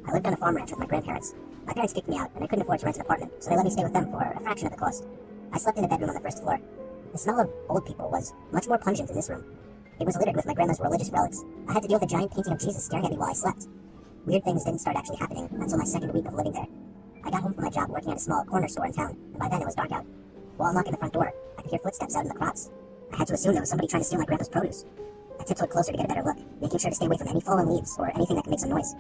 I lived on a farm ranch with my grandparents. My parents kicked me out, and I couldn't afford to rent an apartment, so they let me stay with them for a fraction of the cost. I slept in a bedroom on the first floor. The smell of old people was much more pungent in this room. It was littered with my grandma's religious relics. I had to deal with a giant painting of Jesus staring at me while I slept. Weird things didn't start actually happening until my second week of living there. I got home from my job working at a small corner store in town, and by then it was dark out. While unlocking the front door, I could hear footsteps out in the crops. I had to assume there was somebody trying to steal my grandpa's produce. I tiptoed closer to get a better look, making sure to stay away from any fallen leaves or anything that could make some noise.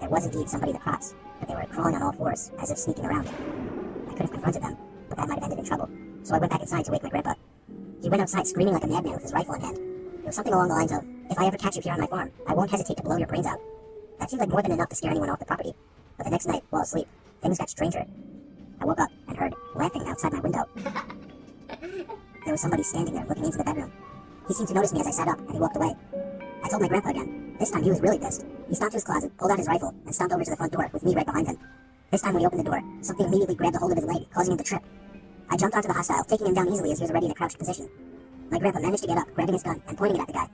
There was indeed somebody in the crops, but they were crawling on all fours, as if sneaking around. I could have confronted them, but that might have ended in trouble, so I went back inside to wake my grandpa. He went outside screaming like a madman with his rifle in hand. It was something along the lines of, "If I ever catch you here on my farm, I won't hesitate to blow your brains out." That seemed like more than enough to scare anyone off the property, but the next night, while asleep, things got stranger. I woke up and heard laughing outside my window. There was somebody standing there looking into the bedroom. He seemed to notice me as I sat up, and he walked away. I told my grandpa again. This time he was really pissed. He stomped to his closet, pulled out his rifle, and stomped over to the front door, with me right behind him. This time when he opened the door, something immediately grabbed a hold of his leg, causing him to trip. I jumped onto the hostile, taking him down easily as he was already in a crouched position. My grandpa managed to get up, grabbing his gun, and pointing it at the guy.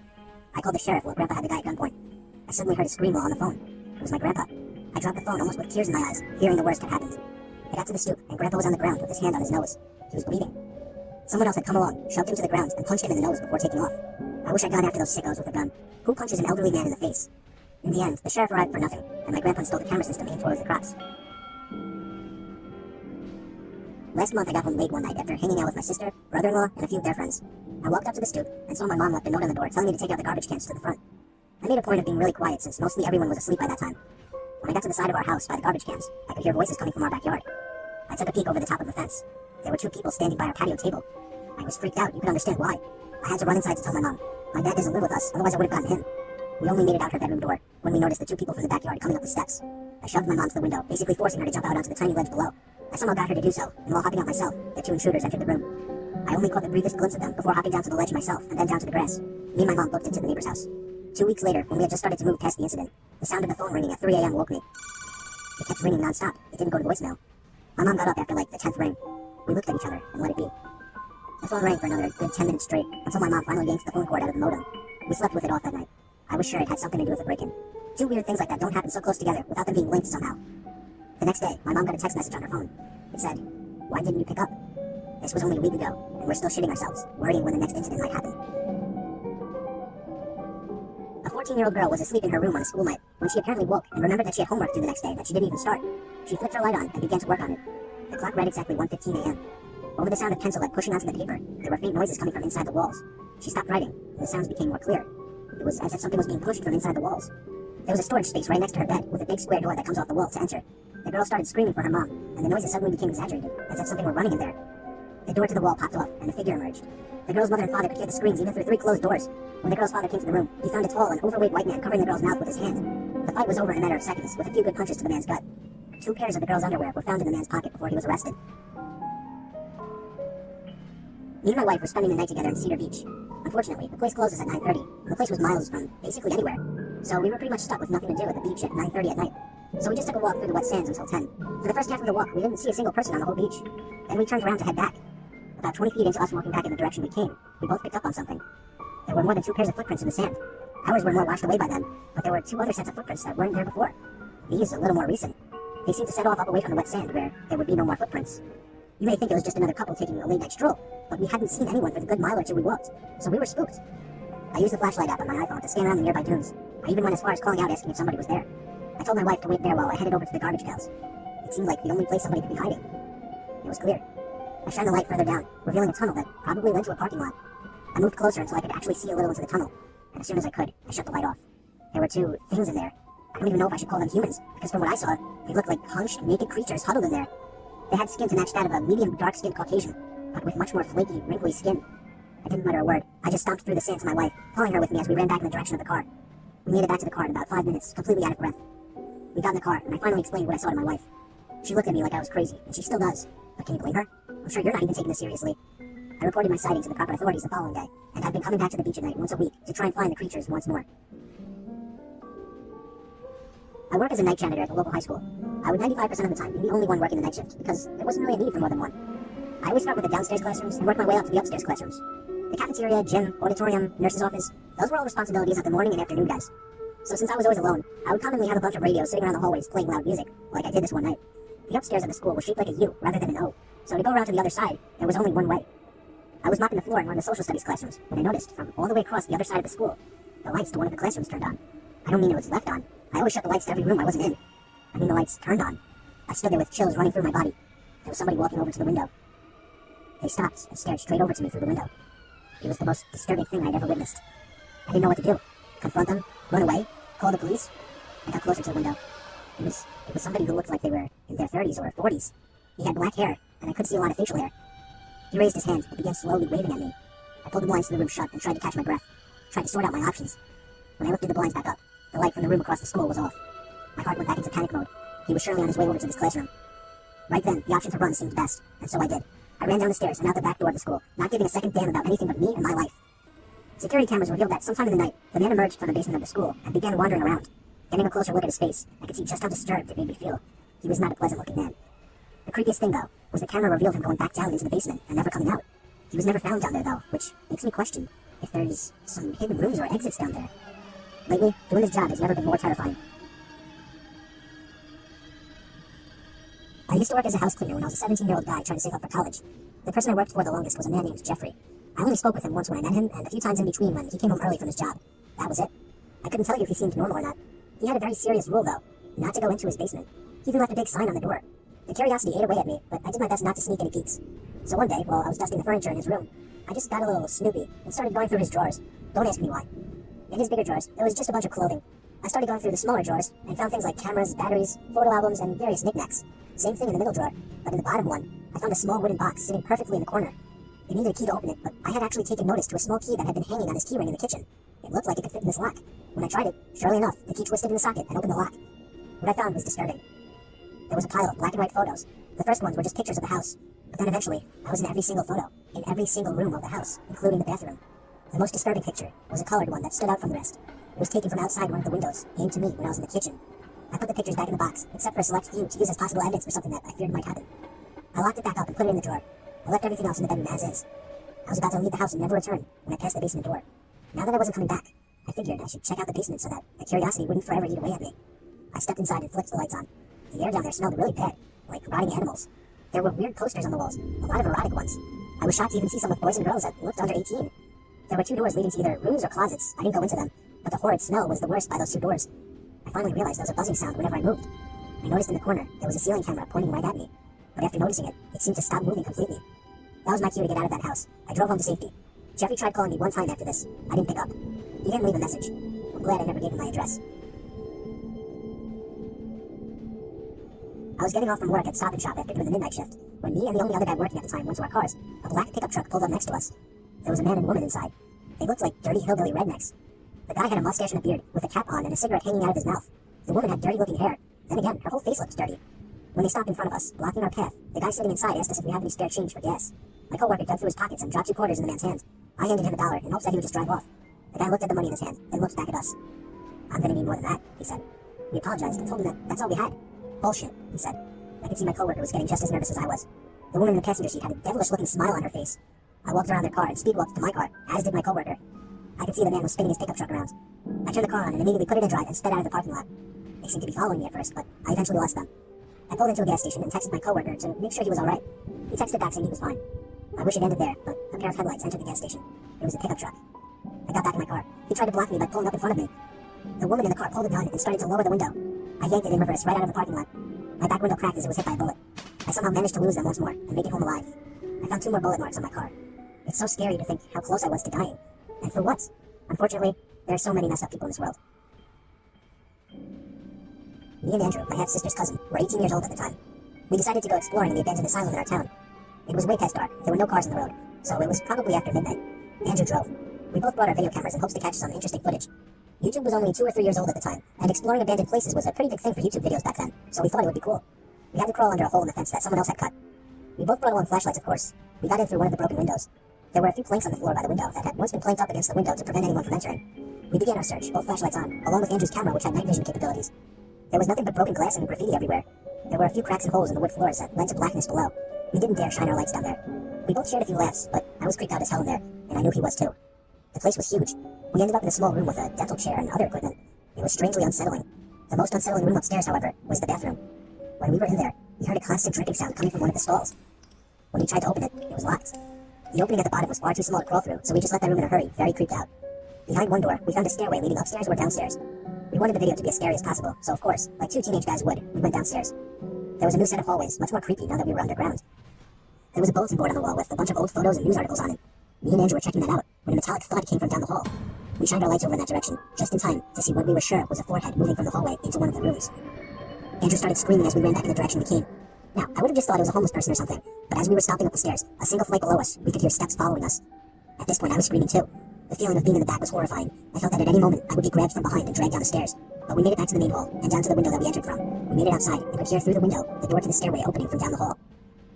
I called the sheriff while grandpa had the guy at gunpoint. I suddenly heard a scream while on the phone. It was my grandpa. I dropped the phone almost with tears in my eyes, fearing the worst had happened. I got to the stoop, and grandpa was on the ground with his hand on his nose. He was bleeding. Someone else had come along, shoved him to the ground, and punched him in the nose before taking off. I wish I'd gone after those sickos with a gun. Who punches an elderly man in the face? In the end, the sheriff arrived for nothing, and my grandpa installed a camera system aimed towards the crops. Last month I got home late one night after hanging out with my sister, brother-in-law, and a few of their friends. I walked up to the stoop and saw my mom left a note on the door telling me to take out the garbage cans to the front. I made a point of being really quiet since mostly everyone was asleep by that time. When I got to the side of our house by the garbage cans, I could hear voices coming from our backyard. I took a peek over the top of the fence. There were two people standing by our patio table. I was freaked out. You could understand why. I had to run inside to tell my mom. My dad doesn't live with us, otherwise I would have gotten him. We only made it out her bedroom door when we noticed the two people from the backyard coming up the steps. I shoved my mom to the window, basically forcing her to jump out onto the tiny ledge below. I somehow got her to do so, and while hopping out myself, the two intruders entered the room. I only caught the briefest glimpse of them before hopping down to the ledge myself, and then down to the grass. Me and my mom booked into the neighbor's house. 2 weeks later, when we had just started to move past the incident, the sound of the phone ringing at 3 a.m. woke me. It kept ringing non-stop. It didn't go to voicemail. My mom got up after like the 10th ring. We looked at each other and let it be. The phone rang for another good 10 minutes straight, until my mom finally yanked the phone cord out of the modem. We slept with it off that night. I was sure it had something to do with the break-in. Two weird things like that don't happen so close together without them being linked somehow. The next day, my mom got a text message on her phone. It said, "Why didn't you pick up?" This was only a week ago, and we're still shitting ourselves, worrying when the next incident might happen. A 14-year-old girl was asleep in her room on a school night when she apparently woke and remembered that she had homework due the next day that she didn't even start. She flipped her light on and began to work on it. The clock read exactly 1:15 a.m. Over the sound of pencil lead pushing onto the paper, there were faint noises coming from inside the walls. She stopped writing, and the sounds became more clear. It was as if something was being pushed from inside the walls. There was a storage space right next to her bed, with a big square door that comes off the wall to enter. The girl started screaming for her mom, and the noises suddenly became exaggerated, as if something were running in there. The door to the wall popped off, and a figure emerged. The girl's mother and father could hear the screams even through 3 closed doors. When the girl's father came to the room, he found a tall and overweight white man covering the girl's mouth with his hand. The fight was over in a matter of seconds, with a few good punches to the man's gut. 2 pairs of the girl's underwear were found in the man's pocket before he was arrested. Me and my wife were spending the night together in Cedar Beach. Unfortunately, the place closes at 9:30, and the place was miles from basically anywhere. So we were pretty much stuck with nothing to do at the beach at 9:30 at night. So we just took a walk through the wet sands until 10. For the first half of the walk, we didn't see a single person on the whole beach. Then we turned around to head back. About 20 feet into us walking back in the direction we came, we both picked up on something. There were more than 2 pairs of footprints in the sand. Ours were more washed away by them, but there were 2 other sets of footprints that weren't there before. These a little more recent. They seemed to set off up away from the wet sand where there would be no more footprints. You may think it was just another couple taking a late-night stroll, but we hadn't seen anyone for the good mile or 2 we walked, so we were spooked. I used the flashlight app on my iPhone to scan around the nearby dunes. I even went as far as calling out asking if somebody was there. I told my wife to wait there while I headed over to the garbage pails. It seemed like the only place somebody could be hiding. It was clear. I shined the light further down, revealing a tunnel that probably led to a parking lot. I moved closer until I could actually see a little into the tunnel, and as soon as I could, I shut the light off. There were 2 things in there. I don't even know if I should call them humans, because from what I saw, they looked like hunched, naked creatures huddled in there. They had skin to match that of a medium dark-skinned Caucasian, but with much more flaky, wrinkly skin. I didn't mutter a word. I just stomped through the sand to my wife, pulling her with me as we ran back in the direction of the car. We made it back to the car in about 5 minutes, completely out of breath. We got in the car, and I finally explained what I saw to my wife. She looked at me like I was crazy, and she still does. But can you blame her? I'm sure you're not even taking this seriously. I reported my sighting to the proper authorities the following day, and I've been coming back to the beach at night once a week to try and find the creatures once more. I work as a night janitor at the local high school. I would 95% of the time be the only one working the night shift, because there wasn't really a need for more than one. I always start with the downstairs classrooms and work my way up to the upstairs classrooms. The cafeteria, gym, auditorium, nurse's office, those were all responsibilities of the morning and afternoon guys. So since I was always alone, I would commonly have a bunch of radios sitting around the hallways playing loud music, like I did this one night. The upstairs of the school was shaped like a U rather than an O, so to go around to the other side, there was only one way. I was mopping the floor in one of the social studies classrooms when I noticed, from all the way across the other side of the school, the lights to one of the classrooms turned on. I don't mean it was left on. I always shut the lights to every room I wasn't in. I mean the lights turned on. I stood there with chills running through my body. There was somebody walking over to the window. They stopped and stared straight over to me through the window. It was the most disturbing thing I'd ever witnessed. I didn't know what to do. Confront them? Run away? Call the police? I got closer to the window. It was somebody who looked like they were in their 30s or 40s. He had black hair, and I could see a lot of facial hair. He raised his hand and began slowly waving at me. I pulled the blinds to the room shut and tried to catch my breath. Tried to sort out my options. When I lifted the blinds back up, the light from the room across the school was off. My heart went back into panic mode. He was surely on his way over to this classroom. Right then, the option to run seemed best, and so I did. I ran down the stairs and out the back door of the school, not giving a second damn about anything but me and my life. Security cameras revealed that sometime in the night, the man emerged from the basement of the school and began wandering around. Getting a closer look at his face, I could see just how disturbed it made me feel. He was not a pleasant-looking man. The creepiest thing, though, was the camera revealed him going back down into the basement and never coming out. He was never found down there, though, which makes me question if there's some hidden rooms or exits down there. Lately, doing this job has never been more terrifying. I used to work as a house cleaner when I was a 17-year-old guy trying to save up for college. The person I worked for the longest was a man named Jeffrey. I only spoke with him once when I met him, and a few times in between when he came home early from his job. That was it. I couldn't tell you if he seemed normal or not. He had a very serious rule, though, not to go into his basement. He even left a big sign on the door. The curiosity ate away at me, but I did my best not to sneak any peeks. So one day, while I was dusting the furniture in his room, I just got a little snoopy and started going through his drawers. Don't ask me why. In his bigger drawers, there was just a bunch of clothing. I started going through the smaller drawers and found things like cameras, batteries, photo albums, and various knickknacks. Same thing in the middle drawer, but in the bottom one, I found a small wooden box sitting perfectly in the corner. It needed a key to open it, but I had actually taken notice to a small key that had been hanging on his keyring in the kitchen. It looked like it could fit in this lock. When I tried it, surely enough, the key twisted in the socket and opened the lock. What I found was disturbing. There was a pile of black and white photos. The first ones were just pictures of the house, but then eventually, I was in every single photo, in every single room of the house, including the bathroom. The most disturbing picture was a colored one that stood out from the rest. It was taken from outside one of the windows, aimed to me when I was in the kitchen. I put the pictures back in the box, except for a select few to use as possible evidence for something that I feared might happen. I locked it back up and put it in the drawer. I left everything else in the bedroom as is. I was about to leave the house and never return when I passed the basement door. Now that I wasn't coming back, I figured I should check out the basement so that the curiosity wouldn't forever eat away at me. I stepped inside and flicked the lights on. The air down there smelled really bad, like rotting animals. There were weird posters on the walls, a lot of erotic ones. I was shocked to even see some with boys and girls that looked under 18. There were 2 doors leading to either rooms or closets. I didn't go into them, but the horrid smell was the worst by those 2 doors. I finally realized there was a buzzing sound whenever I moved. I noticed in the corner there was a ceiling camera pointing right at me, but after noticing it, it seemed to stop moving completely. That was my cue to get out of that house. I drove home to safety. Jeffrey tried calling me one time after this. I didn't pick up. He didn't leave a message. I'm glad I never gave him my address. I was getting off from work at Stop and Shop after doing the midnight shift, when me and the only other guy working at the time went to our cars. A black pickup truck pulled up next to us. There was a man and woman inside. They looked like dirty hillbilly rednecks. The guy had a mustache and a beard, with a cap on and a cigarette hanging out of his mouth. The woman had dirty-looking hair. Then again, her whole face looked dirty. When they stopped in front of us, blocking our path, the guy sitting inside asked us if we had any spare change for gas. My coworker dug through his pockets and dropped 2 quarters in the man's hand. I handed him $1 in hopes that he would just drive off. The guy looked at the money in his hand, then looked back at us. I'm gonna need more than that, he said. We apologized and told him that that's all we had. Bullshit, he said. I could see my coworker was getting just as nervous as I was. The woman in the passenger seat had a devilish-looking smile on her face. I walked around their car and speed-walked to my car, as did my coworker. I could see the man was spinning his pickup truck around. I turned the car on and immediately put it in drive and sped out of the parking lot. They seemed to be following me at first, but I eventually lost them. I pulled into a gas station and texted my coworker to make sure he was alright. He texted back saying he was fine. I wish it ended there, but a pair of headlights entered the gas station. It was a pickup truck. I got back in my car. He tried to block me by pulling up in front of me. The woman in the car pulled a gun and started to lower the window. I yanked it in reverse right out of the parking lot. My back window cracked as it was hit by a bullet. I somehow managed to lose them once more and make it home alive. I found 2 more bullet marks on my car. It's so scary to think how close I was to dying. And for what? Unfortunately, there are so many messed up people in this world. Me and Andrew, my half-sister's cousin, were 18 years old at the time. We decided to go exploring in the abandoned asylum in our town. It was way past dark. There were no cars on the road, so it was probably after midnight. Andrew drove. We both brought our video cameras in hopes to catch some interesting footage. YouTube was only 2 or 3 years old at the time, and exploring abandoned places was a pretty big thing for YouTube videos back then, so we thought it would be cool. We had to crawl under a hole in the fence that someone else had cut. We both brought along flashlights, of course. We got in through one of the broken windows. There were a few planks on the floor by the window that had once been planked up against the window to prevent anyone from entering. We began our search, both flashlights on, along with Andrew's camera, which had night vision capabilities. There was nothing but broken glass and graffiti everywhere. There were a few cracks and holes in the wood floors that led to blackness below. We didn't dare shine our lights down there. We both shared a few laughs, but I was creeped out as hell in there, and I knew he was too. The place was huge. We ended up in a small room with a dental chair and other equipment. It was strangely unsettling. The most unsettling room upstairs, however, was the bathroom. When we were in there, we heard a constant dripping sound coming from one of the stalls. When we tried to open it, it was locked. The opening at the bottom was far too small to crawl through, so we just left that room in a hurry, very creeped out. Behind one door, we found a stairway leading upstairs or downstairs. We wanted the video to be as scary as possible, so of course, like two teenage guys would, we went downstairs. There was a new set of hallways, much more creepy now that we were underground. There was a bulletin board on the wall with a bunch of old photos and news articles on it. Me and Andrew were checking that out when a metallic thud came from down the hall. We shined our lights over in that direction, just in time to see what we were sure was a forehead moving from the hallway into one of the rooms. Andrew started screaming as we ran back in the direction we came. Now, I would have just thought it was a homeless person or something, but as we were stopping up the stairs, a single flight below us, we could hear steps following us. At this point, I was screaming too. The feeling of being in the back was horrifying. I felt that at any moment, I would be grabbed from behind and dragged down the stairs. But we made it back to the main hall, and down to the window that we entered from. We made it outside, and could hear through the window the door to the stairway opening from down the hall.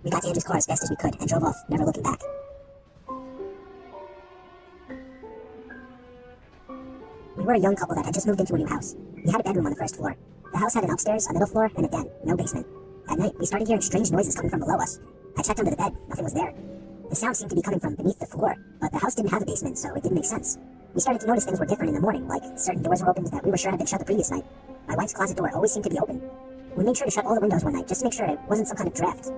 We got to Andrew's car as fast as we could, and drove off, never looking back. We were a young couple that had just moved into a new house. We had a bedroom on the first floor. The house had an upstairs, a middle floor, and a den, no basement. At night, we started hearing strange noises coming from below us. I checked under the bed, nothing was there. The sound seemed to be coming from beneath the floor, but the house didn't have a basement, so it didn't make sense. We started to notice things were different in the morning, like certain doors were opened that we were sure had been shut the previous night. My wife's closet door always seemed to be open. We made sure to shut all the windows one night, just to make sure it wasn't some kind of draft.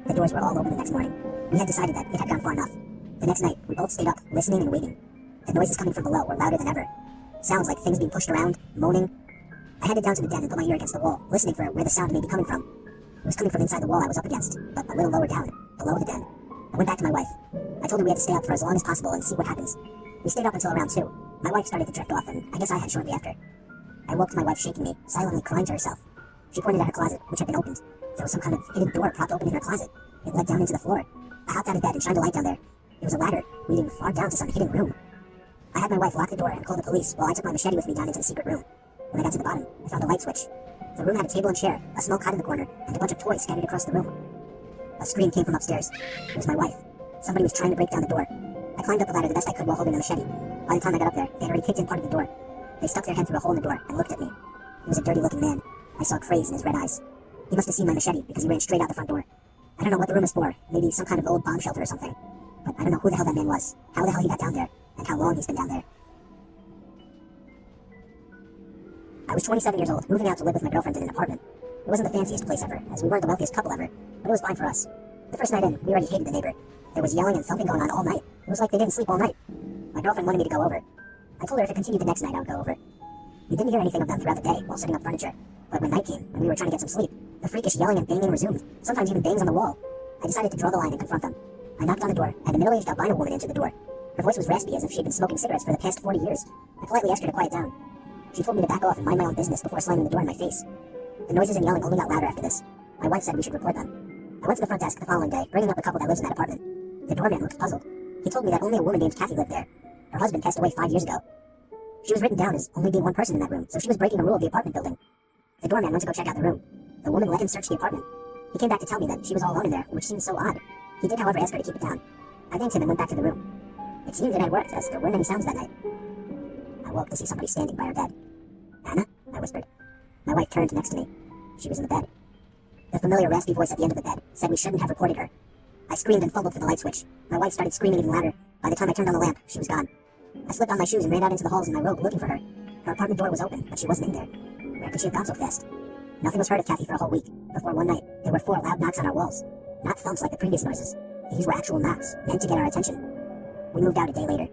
The doors were all open the next morning. We had decided that it had gone far enough. The next night, we both stayed up, listening and waiting. The noises coming from below were louder than ever. Sounds like things being pushed around, moaning. I headed down to the den and put my ear against the wall, listening for where the sound may be coming from. It was coming from inside the wall I was up against, but a little lower down, below the den. I went back to my wife. I told her we had to stay up for as long as possible and see what happens. We stayed up until around 2. My wife started to drift off, and I guess I had shortly after. I woke to my wife shaking me, silently crying to herself. She pointed at her closet, which had been opened. There was some kind of hidden door propped open in her closet. It led down into the floor. I hopped out of bed and shined a light down there. It was a ladder, leading far down to some hidden room. I had my wife lock the door and call the police while I took my machete with me down into the secret room. When I got to the bottom, I found a light switch. The room had a table and chair, a small cot in the corner, and a bunch of toys scattered across the room. A scream came from upstairs. It was my wife. Somebody was trying to break down the door. I climbed up the ladder the best I could while holding the machete. By the time I got up there, they had already kicked in part of the door. They stuck their head through a hole in the door and looked at me. He was a dirty-looking man. I saw craze in his red eyes. He must have seen my machete because he ran straight out the front door. I don't know what the room is for. Maybe some kind of old bomb shelter or something. But I don't know who the hell that man was, how the hell he got down there, and how long he's been down there. I was 27 years old, moving out to live with my girlfriend in an apartment. It wasn't the fanciest place ever, as we weren't the wealthiest couple ever, but it was fine for us. The first night in, we already hated the neighbor. There was yelling and thumping going on all night. It was like they didn't sleep all night. My girlfriend wanted me to go over. I told her if it continued the next night, I would go over. We didn't hear anything of them throughout the day while setting up furniture, but when night came, and we were trying to get some sleep, the freakish yelling and banging resumed, sometimes even bangs on the wall. I decided to draw the line and confront them. I knocked on the door, and a middle-aged albino woman answered the door. Her voice was raspy as if she'd been smoking cigarettes for the past 40 years. I politely asked her to quiet down. She told me to back off and mind my own business before slamming the door in my face. The noises and yelling only got louder after this. My wife said we should report them. I went to the front desk the following day, bringing up the couple that lives in that apartment. The doorman looked puzzled. He told me that only a woman named Kathy lived there. Her husband passed away 5 years ago. She was written down as only being one person in that room, so she was breaking a rule of the apartment building. The doorman went to go check out the room. The woman let him search the apartment. He came back to tell me that she was all alone in there, which seemed so odd. He did, however, ask her to keep it down. I thanked him and went back to the room. It seemed it had worked, as there weren't any sounds that night. I woke to see somebody standing by her bed. "Anna?" I whispered. My wife turned next to me. She was in the bed. The familiar raspy voice at the end of the bed said we shouldn't have reported her. I screamed and fumbled for the light switch. My wife started screaming even louder. By the time I turned on the lamp, she was gone. I slipped on my shoes and ran out into the halls in my robe looking for her. Her apartment door was open, but she wasn't in there. Where could she have gone so fast? Nothing was heard of Kathy for a whole week. Before one night, there were 4 loud knocks on our walls. Not thumps like the previous noises. These were actual knocks, meant to get our attention. We moved out a day later.